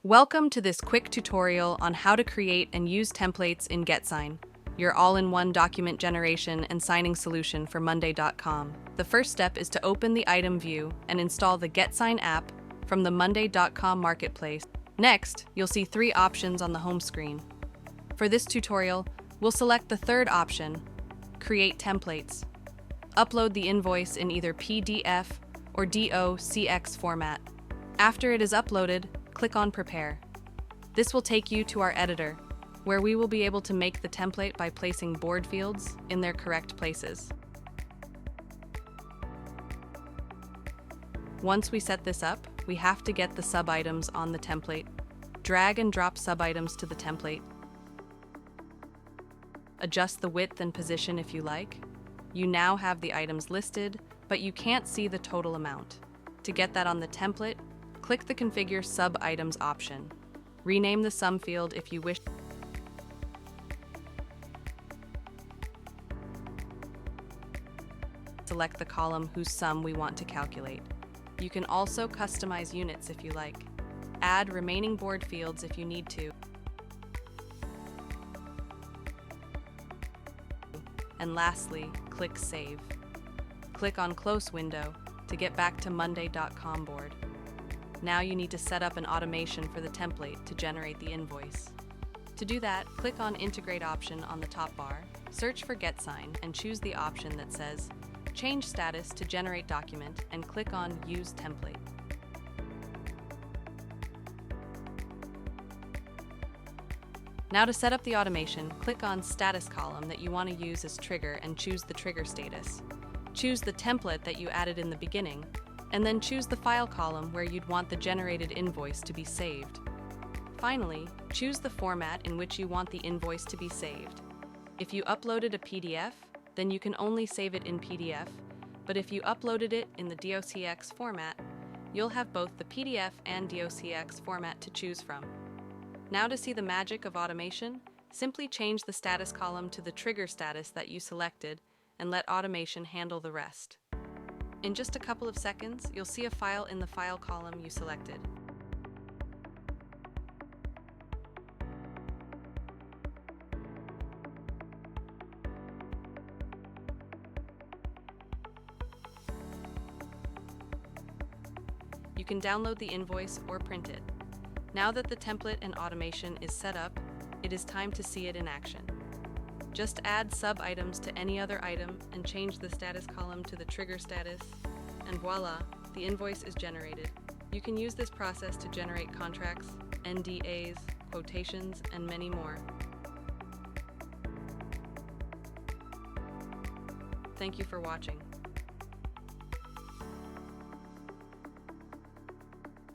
Welcome to this quick tutorial on how to create and use templates in GetSign, your all-in-one document generation and signing solution for Monday.com. The first step is to open the item view and install the GetSign app from the Monday.com marketplace. Next, you'll see three options on the home screen. For this tutorial, we'll select the third option, Create Templates. Upload the invoice in either PDF or DOCX format. After it is uploaded, click on Prepare. This will take you to our editor, where we will be able to make the template by placing board fields in their correct places. Once we set this up, we have to get the sub-items on the template. Drag and drop sub-items to the template. Adjust the width and position if you like. You now have the items listed, but you can't see the total amount. To get that on the template, click the Configure Sub-Items option. Rename the sum field if you wish. Select the column whose sum we want to calculate. You can also customize units if you like. Add remaining board fields if you need to. And lastly, click Save. Click on Close window to get back to Monday.com board. Now you need to set up an automation for the template to generate the invoice. To do that, click on Integrate option on the top bar, search for GetSign and choose the option that says Change Status to Generate Document and click on Use Template. Now to set up the automation, click on Status column that you want to use as trigger and choose the trigger status. Choose the template that you added in the beginning, and then choose the file column where you'd want the generated invoice to be saved. Finally, choose the format in which you want the invoice to be saved. If you uploaded a PDF, then you can only save it in PDF, but if you uploaded it in the DOCX format, you'll have both the PDF and DOCX format to choose from. Now to see the magic of automation, simply change the status column to the trigger status that you selected and let automation handle the rest. In just a couple of seconds, you'll see a file in the file column you selected. You can download the invoice or print it. Now that the template and automation is set up, it is time to see it in action. Just add sub-items to any other item and change the status column to the trigger status, and voila, the invoice is generated. You can use this process to generate contracts, NDAs, quotations, and many more. Thank you for watching.